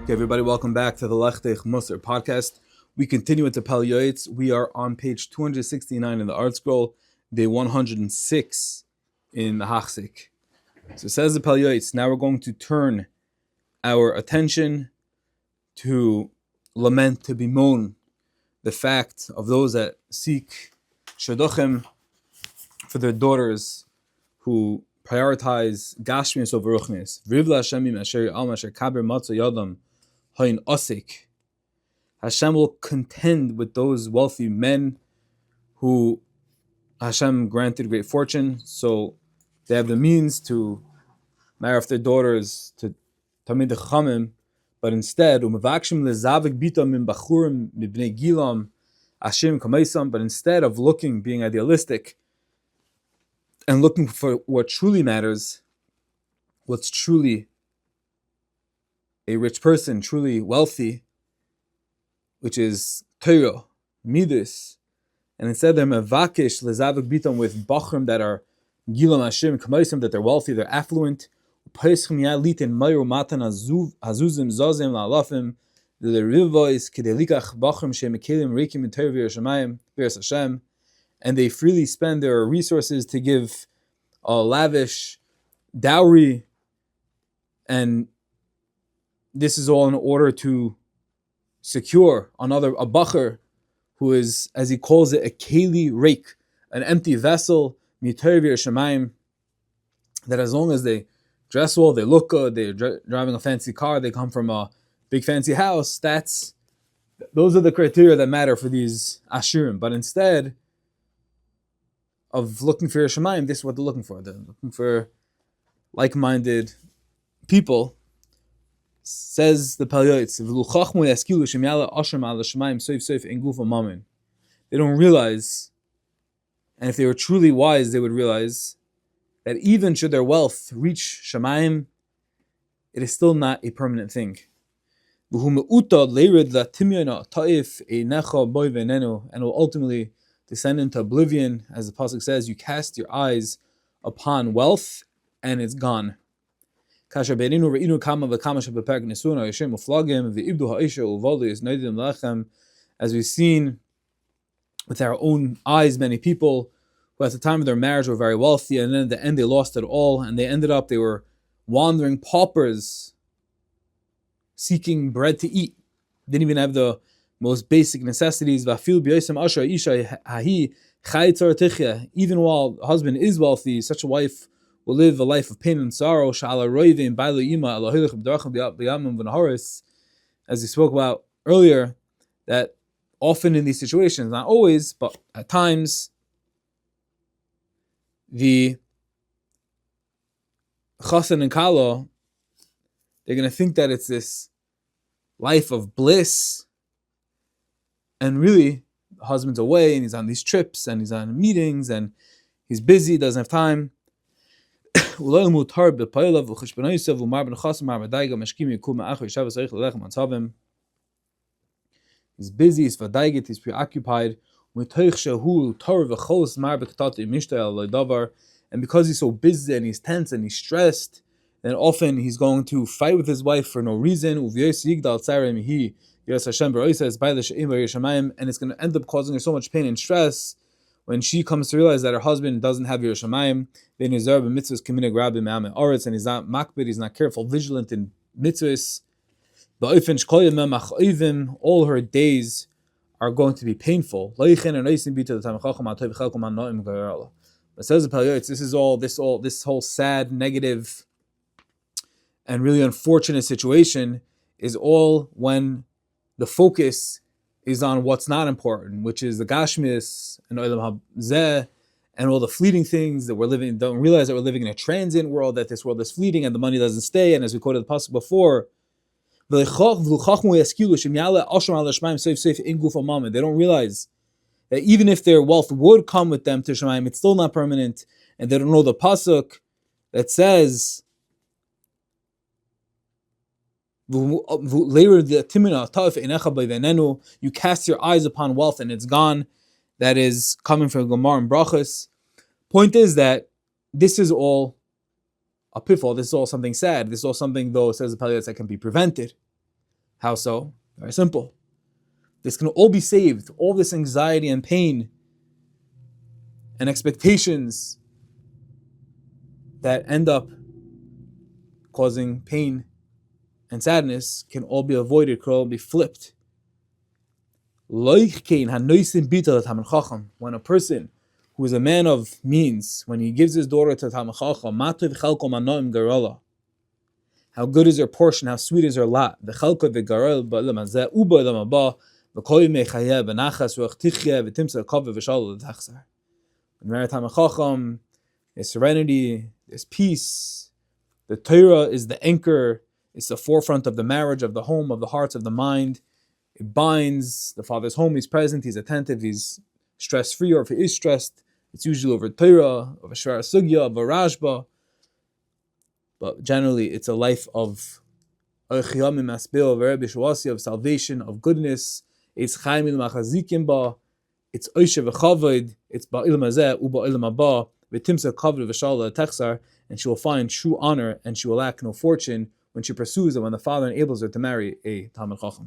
Okay, everybody, welcome back to the Lechtech Musar podcast. We continue into Pele Yoeitz. We are on page 269 in the Art Scroll, day 106 in the Hachzik. So it says the Pele Yoeitz. Now we're going to turn our attention to lament, to bemoan the fact of those that seek shadochem for their daughters who prioritize gashmius over ruchnis. V'rivla Hashemim asher alma asher kaber matzo yadam hain osik. Hashem will contend with those wealthy men who Hashem granted great fortune, so they have the means to marry off their daughters to Talmid Chachamim, but instead, but instead of being idealistic, and looking for what truly matters, what's truly a rich person, truly wealthy, which is Torah, Midas, and instead they're mevakish lezavik bitam with bachrim that are gilam hashim kamaisim, that they're wealthy, they're affluent. Peischim yalitin mayru matan hazuzim zazim la'alafim the rivois kedelikach bachrim shemekelim reikim in Torah v'yashamayim v'yas Hashem, and they freely spend their resources to give a lavish dowry, and this is all in order to secure a bacher who is, as he calls it, a keli rake, an empty vessel, mitar v'yashamayim, that as long as they dress well, they look good, they're driving a fancy car, they come from a big fancy house, those are the criteria that matter for these ashirim. But instead of looking for Yerushalayim, this is what they're looking for. They're looking for like-minded people. Says the Pele Yoeitz, they don't realize, and if they were truly wise, they would realize that even should their wealth reach Shamayim, it is still not a permanent thing. And will ultimately descend into oblivion, as the pasuk says, you cast your eyes upon wealth and it's gone. As we've seen with our own eyes, many people who at the time of their marriage were very wealthy, and then at the end they lost it all, and they were wandering paupers, seeking bread to eat. Didn't even have the most basic necessities. Even while the husband is wealthy, such a wife will live a life of pain and sorrow. As we spoke about earlier, that often in these situations, not always, but at times, the chassan and kala, they're going to think that it's this life of bliss, and really, the husband's away, and he's on these trips, and he's on meetings, and he's busy, doesn't have time. He's busy, he's vadaiget, he's preoccupied. And because he's so busy and he's tense and he's stressed, then often he's going to fight with his wife for no reason. And it's going to end up causing her so much pain and stress when she comes to realize that her husband doesn't have Yerushalayim, and he's not makbid, he's not careful, vigilant in mitzvahs. All her days are going to be painful. It says the Pele Yoeitz, this whole sad, negative, and really unfortunate situation is all when the focus is on what's not important, which is the gashmis and olam hazeh and all the fleeting things that we're living. Don't realize that we're living in a transient world, that this world is fleeting and the money doesn't stay. And as we quoted the pasuk before, they don't realize that even if their wealth would come with them to Shemayim, it's still not permanent, and they don't know the pasuk that says, you cast your eyes upon wealth and it's gone. That is coming from Gemara and Brachos. Point is that this is all a pitfall. This is all something sad. This is all something, though, says the Pele Yoeitz, that can be prevented. How so? Very simple. This can all be saved. All this anxiety and pain and expectations that end up causing pain and sadness can all be avoided, can all be flipped. When a person who is a man of means, when he gives his daughter to Talmid Chacham, how good is her portion, how sweet is her lot. When married Talmid Chacham, there's serenity, there's peace. The Torah is the anchor, it's the forefront of the marriage, of the home, of the hearts, of the mind. It binds. The father's home, he's present, he's attentive, he's stress-free, or if he is stressed, it's usually over Torah, over Shara Sugya, over Rashba. But generally, it's a life of salvation, of goodness. It's Chaimil Machazikim Ba, it's Oishe V'Chavod, it's Ba'il Mazeh, Uba Ilam Abba, V'Timsa Kavod V'Shala Techsar, and she will find true honor and she will lack no fortune when she pursues it, when the father enables her to marry a Talmid Chacham.